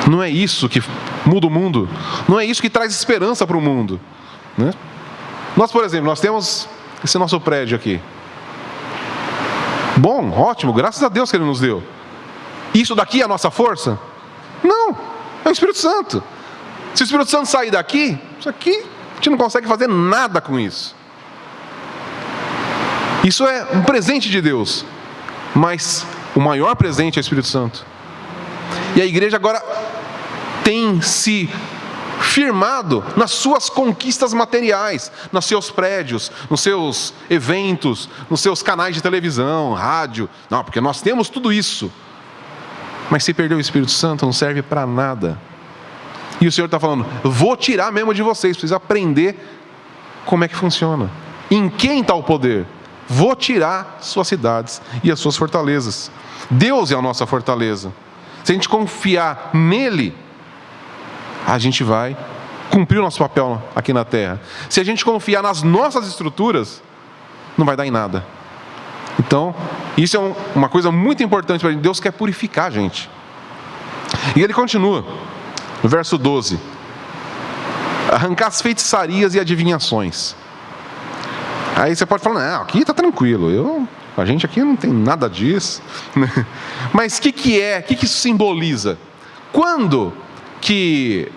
Não é isso que muda o mundo. Não é isso que traz esperança para o mundo, né? Nós, por exemplo, nós temos esse nosso prédio aqui. Bom, ótimo, graças a Deus que Ele nos deu. Isso daqui é a nossa força? Não, é o Espírito Santo. Se o Espírito Santo sair daqui, isso aqui, a gente não consegue fazer nada com isso. Isso é um presente de Deus. Mas o maior presente é o Espírito Santo. E a igreja agora tem se firmado nas suas conquistas materiais, nos seus prédios, nos seus eventos, nos seus canais de televisão, rádio. Não, porque nós temos tudo isso. Mas se perder o Espírito Santo, não serve para nada. E o Senhor está falando, vou tirar mesmo de vocês, precisa aprender como é que funciona. Em quem está o poder? Vou tirar suas cidades e as suas fortalezas. Deus é a nossa fortaleza. Se a gente confiar nele, a gente vai cumprir o nosso papel aqui na terra. Se a gente confiar nas nossas estruturas, não vai dar em nada. Então, isso é uma coisa muito importante para a gente. Deus quer purificar a gente. E ele continua, no verso 12: arrancar as feitiçarias e adivinhações. Aí você pode falar, não, aqui está tranquilo, a gente aqui não tem nada disso. Mas o que isso simboliza? Quando que...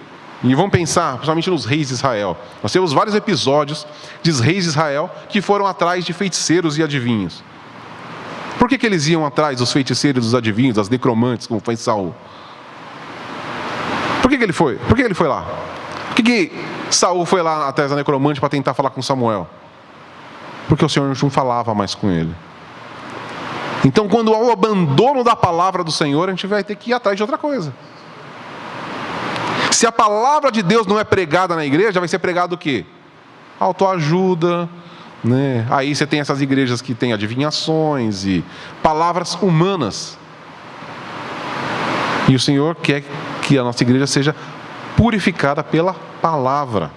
E vamos pensar, principalmente nos reis de Israel. Nós temos vários episódios de reis de Israel que foram atrás de feiticeiros e adivinhos. Por que eles iam atrás dos feiticeiros, dos adivinhos, das necromantes, como foi Saul? Por que ele foi? Por que ele foi lá? Por que Saul foi lá atrás da necromante para tentar falar com Samuel? Porque o Senhor não falava mais com ele. Então, quando há o abandono da palavra do Senhor, a gente vai ter que ir atrás de outra coisa. Se a palavra de Deus não é pregada na igreja, vai ser pregado o quê? Autoajuda, né? Aí você tem essas igrejas que têm adivinhações e palavras humanas. E o Senhor quer que a nossa igreja seja purificada pela palavra.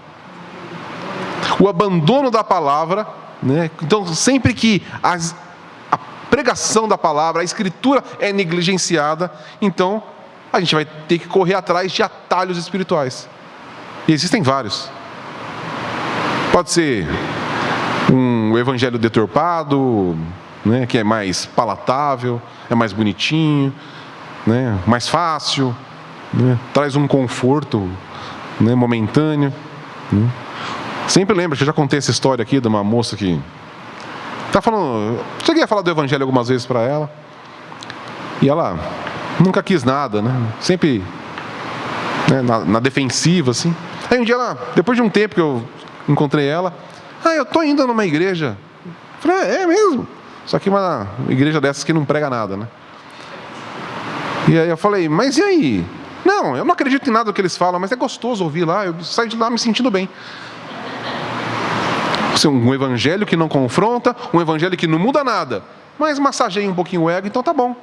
O abandono da palavra, né? Então, sempre que a pregação da palavra, a escritura é negligenciada, então a gente vai ter que correr atrás de atalhos espirituais. E existem vários. Pode ser um evangelho deturpado, né, que é mais palatável, é mais bonitinho, né, mais fácil, né, traz um conforto, né, momentâneo. Né. Sempre lembro que eu já contei essa história aqui de uma moça que está falando. Cheguei a falar do evangelho algumas vezes para ela, e ela nunca quis nada, né? Sempre, né, na defensiva, assim. Aí um dia, depois de um tempo que eu encontrei ela, eu estou indo numa igreja. Eu falei, é mesmo? Só que uma igreja dessas que não prega nada, né? E aí eu falei, mas e aí? Não, eu não acredito em nada do que eles falam, mas é gostoso ouvir lá, eu saio de lá me sentindo bem. Um evangelho que não confronta, um evangelho que não muda nada, mas massageia um pouquinho o ego, então tá bom.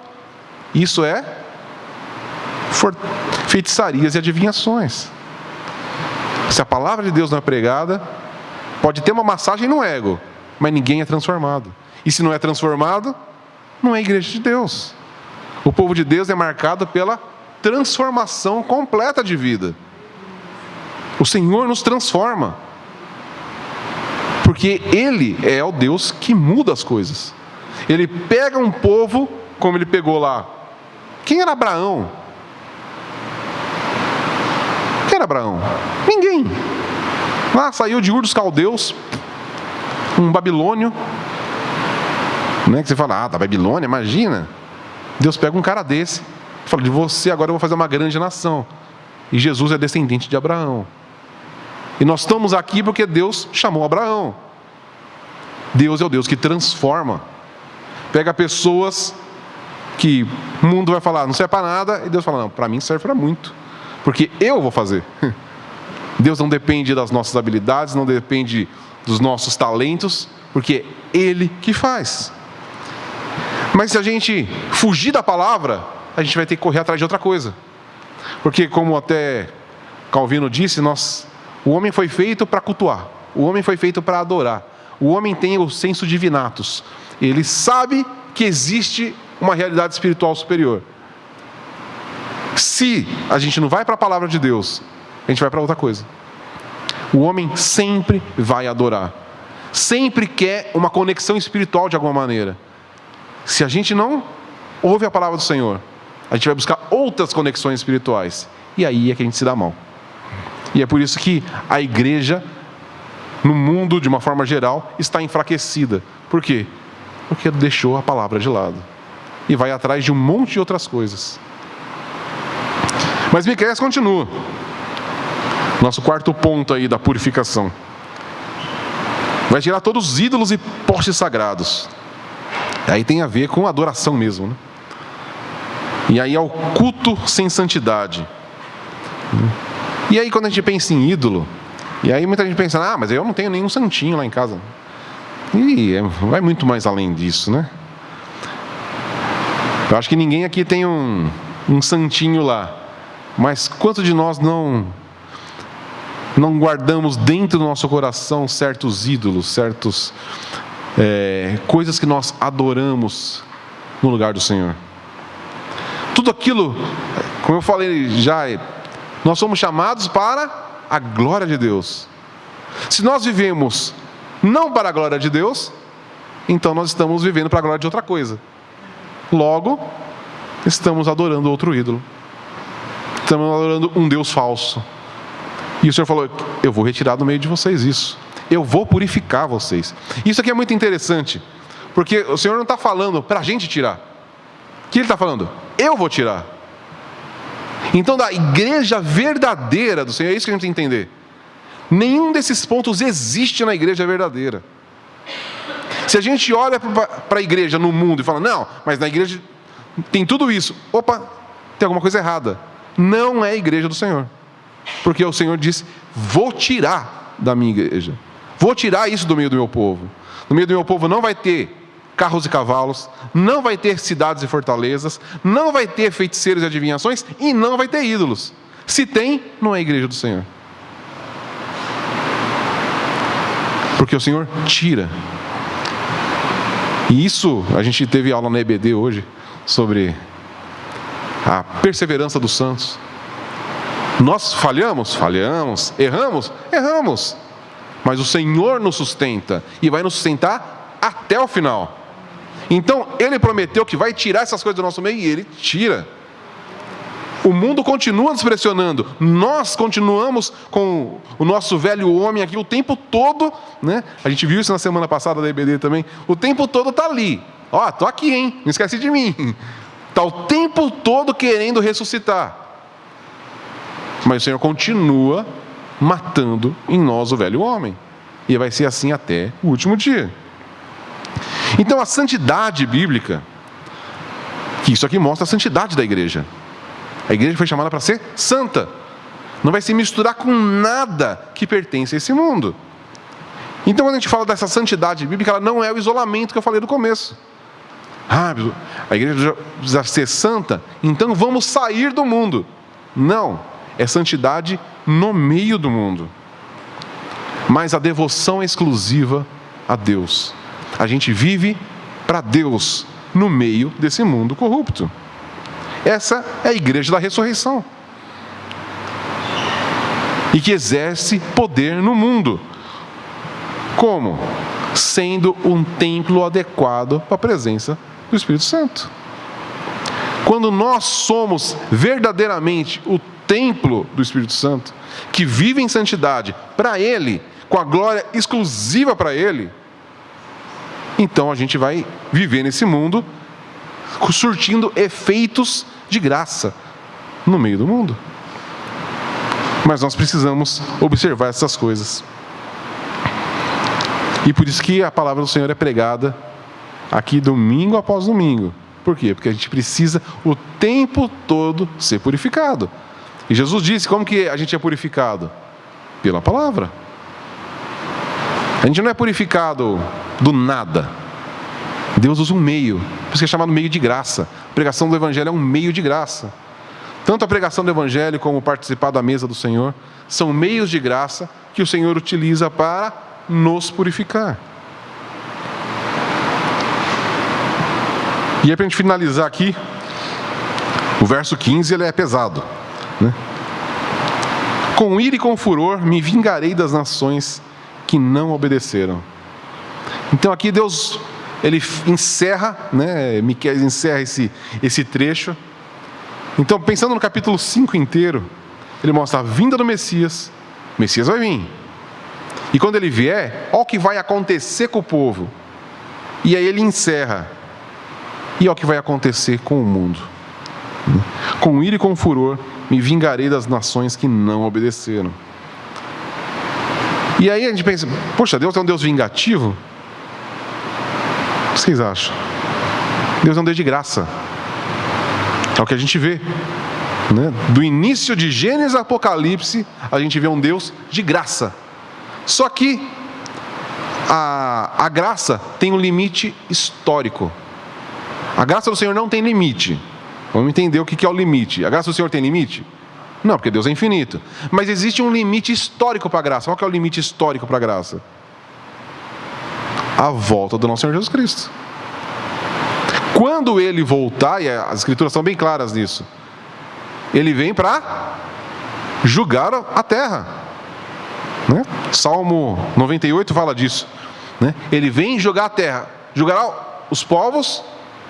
Isso é feitiçarias e adivinhações. Se a palavra de Deus não é pregada, pode ter uma massagem no ego, mas ninguém é transformado. E se não é transformado, não é igreja de Deus. O povo de Deus é marcado pela transformação completa de vida. O Senhor nos transforma, porque Ele é o Deus que muda as coisas. Ele pega um povo, como Ele pegou lá. Quem era Abraão? Quem era Abraão? Ninguém. Lá saiu de Ur dos Caldeus, um babilônio, né, que você fala, da Babilônia, imagina. Deus pega um cara desse e fala, de você agora eu vou fazer uma grande nação. E Jesus é descendente de Abraão. E nós estamos aqui porque Deus chamou Abraão. Deus é o Deus que transforma. Pega pessoas que o mundo vai falar, não serve para nada, e Deus fala, não, para mim serve para muito, porque eu vou fazer. Deus não depende das nossas habilidades, não depende dos nossos talentos, porque é Ele que faz. Mas se a gente fugir da palavra, a gente vai ter que correr atrás de outra coisa. Porque, como até Calvino disse, o homem foi feito para cultuar, o homem foi feito para adorar, o homem tem o senso divinatus, ele sabe que existe uma realidade espiritual superior. Se a gente não vai para a palavra de Deus, a gente vai para outra coisa. O homem sempre vai adorar, sempre quer uma conexão espiritual de alguma maneira. Se a gente não ouve a palavra do Senhor, a gente vai buscar outras conexões espirituais, e aí é que a gente se dá mal. E é por isso que a igreja, no mundo de uma forma geral, está enfraquecida. Por quê? Porque deixou a palavra de lado e vai atrás de um monte de outras coisas. Mas Miqueias continua. Nosso quarto ponto aí da purificação. Vai tirar todos os ídolos e postes sagrados. Aí tem a ver com adoração mesmo, né? E aí é o culto sem santidade. E aí quando a gente pensa em ídolo, e aí muita gente pensa, mas eu não tenho nenhum santinho lá em casa. E vai muito mais além disso, né? Eu acho que ninguém aqui tem um santinho lá. Mas quanto de nós não guardamos dentro do nosso coração certos ídolos, certas coisas que nós adoramos no lugar do Senhor? Tudo aquilo, Como eu falei já, nós somos chamados para a glória de Deus. Se nós vivemos não para a glória de Deus, então nós estamos vivendo para a glória de outra coisa. Logo, estamos adorando outro ídolo. Estamos adorando um Deus falso. E o Senhor falou: eu vou retirar do meio de vocês isso. Eu vou purificar vocês. Isso aqui é muito interessante, porque o Senhor não está falando para a gente tirar. O que Ele está falando? Eu vou tirar. Então, da igreja verdadeira do Senhor, é isso que a gente tem que entender. Nenhum desses pontos existe na igreja verdadeira. Se a gente olha para a igreja no mundo e fala: não, mas na igreja tem tudo isso. Opa, tem alguma coisa errada. Não é a igreja do Senhor. Porque o Senhor disse: vou tirar da minha igreja. Vou tirar isso do meio do meu povo. No meio do meu povo não vai ter carros e cavalos, não vai ter cidades e fortalezas, não vai ter feiticeiros e adivinhações, e não vai ter ídolos. Se tem, não é a igreja do Senhor. Porque o Senhor tira. E isso, a gente teve aula na EBD hoje, sobre a perseverança dos santos. Nós falhamos? Falhamos. Erramos? Erramos. Mas o Senhor nos sustenta, e vai nos sustentar até o final. Então, Ele prometeu que vai tirar essas coisas do nosso meio, e Ele tira. O mundo continua nos pressionando. Nós continuamos com o nosso velho homem aqui o tempo todo, né? A gente viu isso na semana passada da EBD também. O tempo todo está ali. Ó, tô aqui, hein? Não esquece de mim. Está o tempo todo querendo ressuscitar. Mas o Senhor continua matando em nós o velho homem. E vai ser assim até o último dia. Então a santidade bíblica, que isso aqui mostra a santidade da igreja. A igreja foi chamada para ser santa. Não vai se misturar com nada que pertence a esse mundo. Então quando a gente fala dessa santidade bíblica, ela não é o isolamento que eu falei no começo. A igreja precisa ser santa, então vamos sair do mundo. Não, é santidade no meio do mundo. Mas a devoção é exclusiva a Deus. A gente vive para Deus no meio desse mundo corrupto. Essa é a igreja da ressurreição. E que exerce poder no mundo. Como? Sendo um templo adequado para a presença do Espírito Santo. Quando nós somos verdadeiramente o templo do Espírito Santo, que vive em santidade para Ele, com a glória exclusiva para Ele, então a gente vai viver nesse mundo surtindo efeitos de graça no meio do mundo. Mas nós precisamos observar essas coisas. E por isso que a palavra do Senhor é pregada aqui domingo após domingo. Por quê? Porque a gente precisa o tempo todo ser purificado. E Jesus disse: como que a gente é purificado? Pela palavra. A gente não é purificado do nada. Deus usa um meio. Por isso que é chamado meio de graça. A pregação do Evangelho é um meio de graça. Tanto a pregação do Evangelho como participar da mesa do Senhor são meios de graça que o Senhor utiliza para nos purificar. E aí, para a gente finalizar aqui, o verso 15 ele é pesado, né? Com ira e com furor me vingarei das nações que não obedeceram. Então aqui Deus, ele encerra, né? Miqueias encerra esse trecho. Então, pensando no capítulo 5 inteiro, ele mostra a vinda do Messias. O Messias vai vir. E quando ele vier, olha o que vai acontecer com o povo. E aí ele encerra. E olha o que vai acontecer com o mundo. Com ira e com furor me vingarei das nações que não obedeceram. E aí a gente pensa: poxa, Deus é um Deus vingativo? O que vocês acham? Deus é um Deus de graça. É o que a gente vê, né? Do início de Gênesis a Apocalipse, a gente vê um Deus de graça. Só que a graça tem um limite histórico. A graça do Senhor não tem limite. Vamos entender o que é o limite. A graça do Senhor tem limite? Não, porque Deus é infinito. Mas existe um limite histórico para a graça. Qual que é o limite histórico para a graça? A volta do nosso Senhor Jesus Cristo. Quando Ele voltar, e as Escrituras são bem claras nisso, Ele vem para julgar a terra, né? Salmo 98 fala disso, né? Ele vem julgar a terra, julgará os povos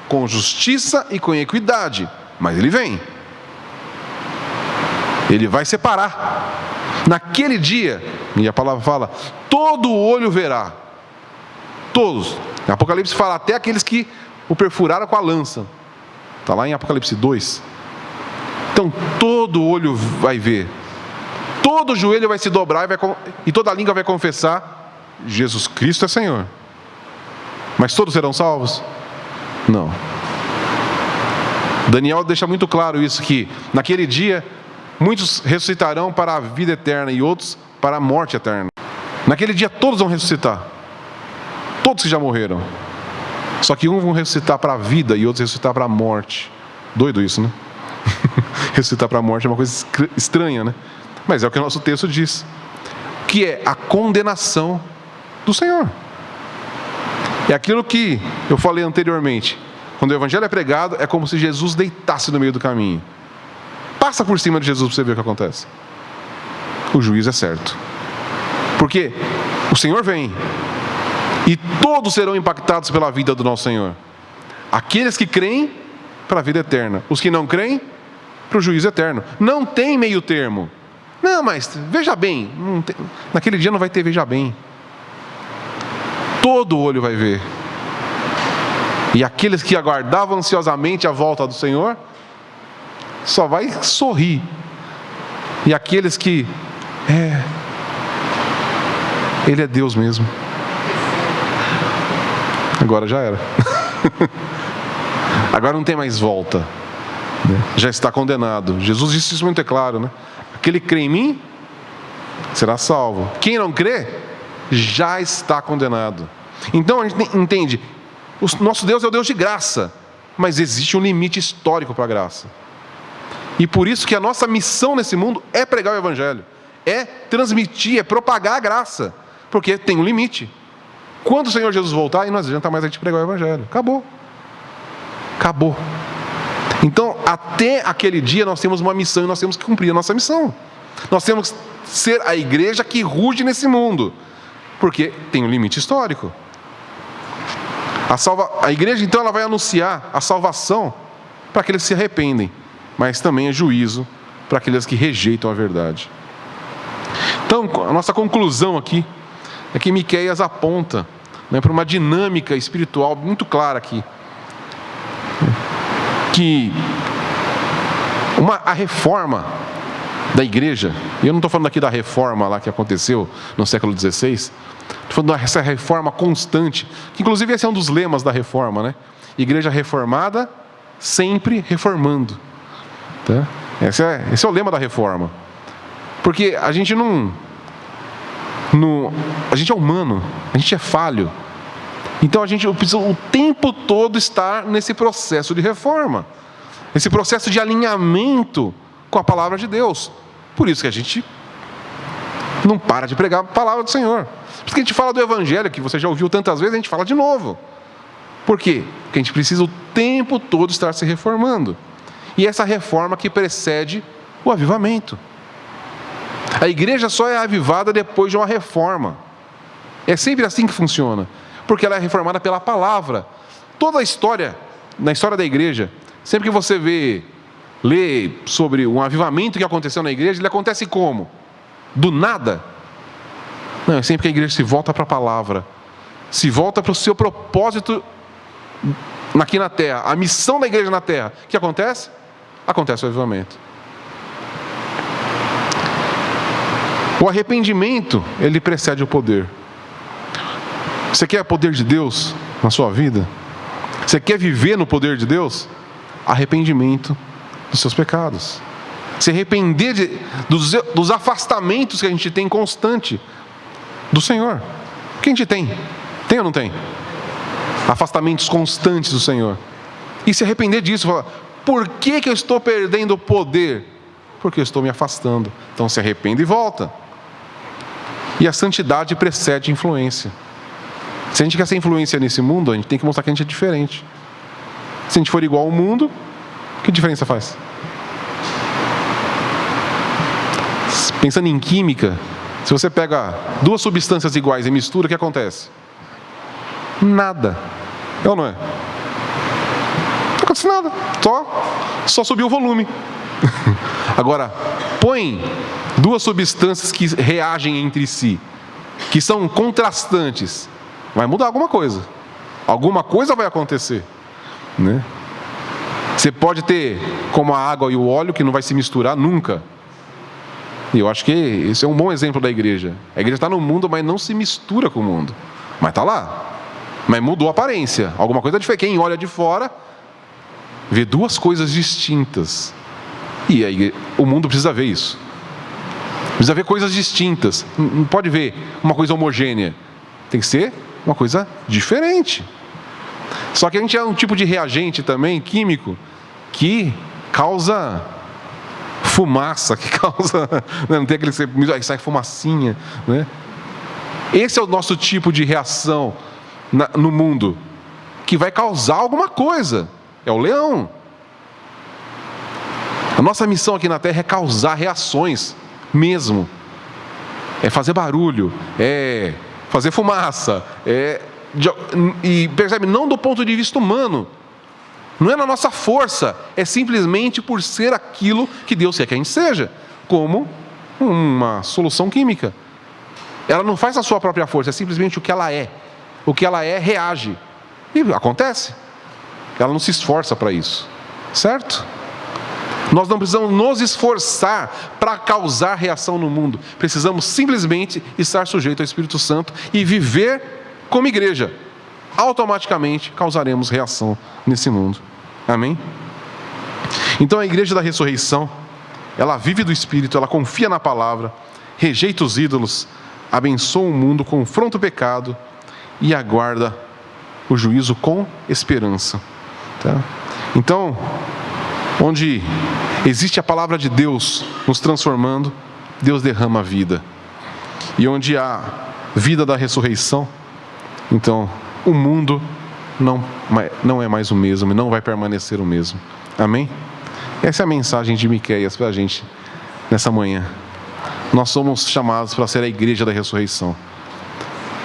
com justiça e com equidade, mas ele vem. Ele vai separar. Naquele dia, e a palavra fala, todo olho verá. Todos. Apocalipse fala até aqueles que o perfuraram com a lança. Está lá em Apocalipse 2. Então todo olho vai ver. Todo joelho vai se dobrar e toda língua vai confessar: Jesus Cristo é Senhor. Mas todos serão salvos? Não. Daniel deixa muito claro isso, que naquele dia muitos ressuscitarão para a vida eterna e outros para a morte eterna. Naquele dia todos vão ressuscitar. Todos que já morreram. Só que uns vão ressuscitar para a vida e outros ressuscitar para a morte. Doido isso, né? Ressuscitar para a morte é uma coisa estranha, né? Mas é o que o nosso texto diz, que é a condenação do Senhor. É aquilo que eu falei anteriormente. Quando o evangelho é pregado, é como se Jesus deitasse no meio do caminho. Passa por cima de Jesus para você ver o que acontece. O juízo é certo. Porque o Senhor vem e todos serão impactados pela vida do nosso Senhor. Aqueles que creem, para a vida eterna. Os que não creem, para o juízo eterno. Não tem meio termo. Não, mas veja bem. Naquele dia não vai ter veja bem. Todo olho vai ver. E aqueles que aguardavam ansiosamente a volta do Senhor, só vai sorrir. E aqueles que Ele é Deus mesmo. Agora já era. Agora não tem mais volta, né? Já está condenado. Jesus disse isso muito claro, né? Aquele que crê em mim será salvo. Quem não crê já está condenado. Então a gente entende, o nosso Deus é o Deus de graça, mas existe um limite histórico para a graça. E por isso que a nossa missão nesse mundo é pregar o evangelho, é transmitir, é propagar a graça, porque tem um limite. Quando o Senhor Jesus voltar, aí não adianta mais a gente pregar o evangelho. Acabou. Então, até aquele dia nós temos uma missão e nós temos que cumprir a nossa missão. Nós temos que ser a igreja que ruge nesse mundo, porque tem um limite histórico. A igreja, então, ela vai anunciar a salvação para aqueles que se arrependem, mas também é juízo para aqueles que rejeitam a verdade. Então, a nossa conclusão aqui é que Miqueias aponta, né, para uma dinâmica espiritual muito clara aqui, que a reforma da igreja, e eu não estou falando aqui da reforma lá que aconteceu no século XVI, estou falando dessa reforma constante, que inclusive esse é um dos lemas da reforma, né? Igreja reformada, sempre reformando, tá? Esse é o lema da reforma, porque a gente a gente é humano, a gente é falho, então a gente precisa o tempo todo estar nesse processo de reforma, esse processo de alinhamento com a palavra de Deus. Por isso que a gente não para de pregar a palavra do Senhor. Por isso que a gente fala do evangelho, que você já ouviu tantas vezes, a gente fala de novo. Por quê? Porque a gente precisa o tempo todo estar se reformando. E essa reforma que precede o avivamento. A igreja só é avivada depois de uma reforma. É sempre assim que funciona, porque ela é reformada pela palavra. Toda a história, na história da igreja, sempre que você lê sobre um avivamento que aconteceu na igreja, ele acontece como? Do nada? Não, é sempre que a igreja se volta para a palavra, se volta para o seu propósito aqui na terra, a missão da igreja na terra. O que acontece? Acontece o avivamento. O arrependimento, ele precede o poder. Você quer o poder de Deus na sua vida? Você quer viver no poder de Deus? Arrependimento dos seus pecados. Se arrepender dos afastamentos que a gente tem constante do Senhor. O que a gente tem? Tem ou não tem? Afastamentos constantes do Senhor. E se arrepender disso, falar: por que eu estou perdendo o poder? Porque eu estou me afastando. Então se arrependa e volta. E a santidade precede a influência. Se a gente quer ser influência nesse mundo, a gente tem que mostrar que a gente é diferente. Se a gente for igual ao mundo, que diferença faz? Pensando em química, se você pega duas substâncias iguais e mistura, o que acontece? Nada. É ou não é? Não acontece nada. Só subiu o volume. Agora, põe duas substâncias que reagem entre si, que são contrastantes, vai mudar alguma coisa. Alguma coisa vai acontecer, né? Você pode ter como a água e o óleo que não vai se misturar nunca. E eu acho que esse é um bom exemplo da igreja. A igreja está no mundo, mas não se mistura com o mundo. Mas está lá. Mas mudou a aparência. Alguma coisa diferente. Quem olha de fora vê duas coisas distintas. E aí o mundo precisa ver isso. Precisa ver coisas distintas. Não pode ver uma coisa homogênea. Tem que ser uma coisa diferente. Só que a gente é um tipo de reagente também, químico, que causa fumaça, que causa... Não tem aquele que sai fumacinha, né? Esse é o nosso tipo de reação no mundo, que vai causar alguma coisa. É o leão. A nossa missão aqui na Terra é causar reações mesmo. É fazer barulho, é fazer fumaça, e percebe, não do ponto de vista humano, não é na nossa força, é simplesmente por ser aquilo que Deus quer que a gente seja, como uma solução química. Ela não faz a sua própria força, é simplesmente o que ela é. O que ela é reage, e acontece. Ela não se esforça para isso, certo? Nós não precisamos nos esforçar para causar reação no mundo. Precisamos simplesmente estar sujeito ao Espírito Santo e viver como igreja. Automaticamente causaremos reação nesse mundo. Amém? Então a igreja da ressurreição, ela vive do Espírito, ela confia na palavra, rejeita os ídolos, abençoa o mundo, confronta o pecado e aguarda o juízo com esperança. Tá? Então, onde existe a palavra de Deus nos transformando, Deus derrama a vida. E onde há vida da ressurreição, então o mundo não é mais o mesmo e não vai permanecer o mesmo. Amém? Essa é a mensagem de Miqueias para a gente nessa manhã. Nós somos chamados para ser a igreja da ressurreição.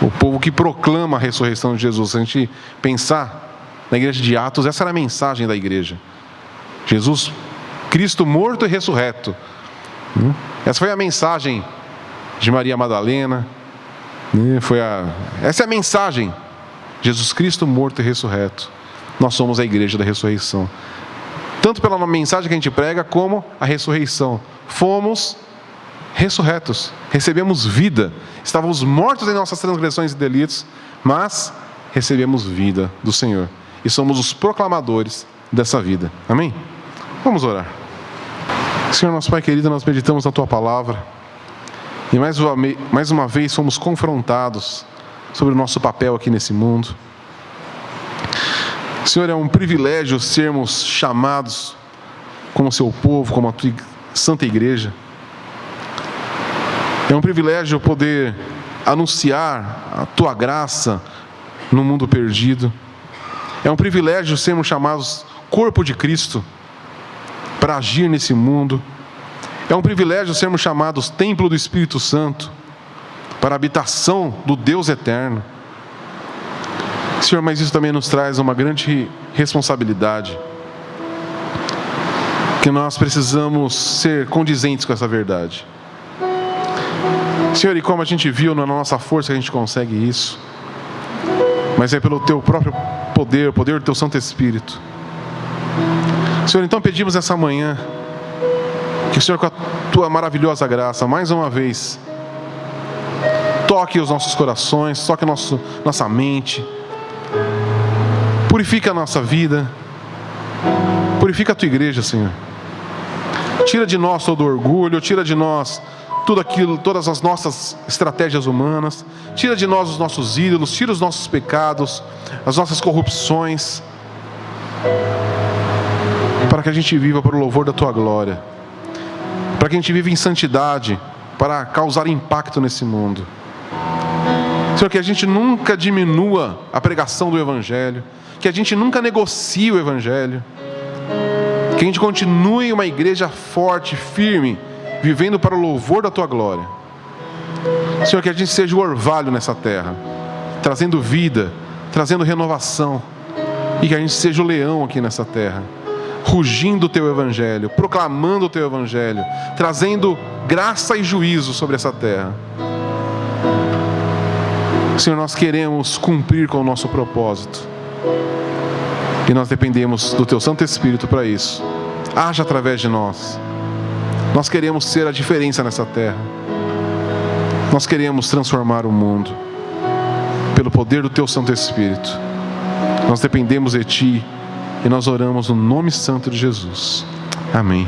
O povo que proclama a ressurreição de Jesus. Se a gente pensar na igreja de Atos, essa era a mensagem da igreja. Jesus, Cristo morto e ressurreto. Essa foi a mensagem de Maria Madalena. Essa é a mensagem. Jesus Cristo morto e ressurreto. Nós somos a igreja da ressurreição. Tanto pela mensagem que a gente prega, como a ressurreição. Fomos ressurretos. Recebemos vida. Estávamos mortos em nossas transgressões e delitos, mas recebemos vida do Senhor. E somos os proclamadores dessa vida. Amém? Vamos orar. Senhor, nosso Pai querido, nós meditamos na Tua palavra. E mais uma vez fomos confrontados sobre o nosso papel aqui nesse mundo. Senhor, é um privilégio sermos chamados como Seu povo, como a Tua santa igreja. É um privilégio poder anunciar a Tua graça no mundo perdido. É um privilégio sermos chamados corpo de Cristo para agir nesse mundo. É um privilégio sermos chamados templo do Espírito Santo para a habitação do Deus eterno. Senhor, mas isso também nos traz uma grande responsabilidade, que nós precisamos ser condizentes com essa verdade. Senhor, e como a gente viu, não é na nossa força que a gente consegue isso, mas é pelo Teu próprio poder, o poder do Teu Santo Espírito. Senhor, então pedimos essa manhã que o Senhor, com a Tua maravilhosa graça, mais uma vez, toque os nossos corações, toque nossa mente, purifica a nossa vida, purifica a Tua igreja, Senhor. Tira de nós todo orgulho, tira de nós tudo aquilo, todas as nossas estratégias humanas, tira de nós os nossos ídolos, tira os nossos pecados, as nossas corrupções, para que a gente viva para o louvor da Tua glória, para que a gente viva em santidade, para causar impacto nesse mundo. Senhor, que a gente nunca diminua a pregação do Evangelho, que a gente nunca negocie o Evangelho, que a gente continue uma igreja forte, firme, vivendo para o louvor da Tua glória. Senhor, que a gente seja o orvalho nessa terra, trazendo vida, trazendo renovação, e que a gente seja o leão aqui nessa terra, rugindo o Teu Evangelho, proclamando o Teu Evangelho, trazendo graça e juízo sobre essa terra. Senhor, nós queremos cumprir com o nosso propósito, e nós dependemos do Teu Santo Espírito para isso. Haja através de nós. Nós queremos ser a diferença nessa terra. Nós queremos transformar o mundo pelo poder do Teu Santo Espírito. Nós dependemos de Ti e nós oramos no nome santo de Jesus. Amém.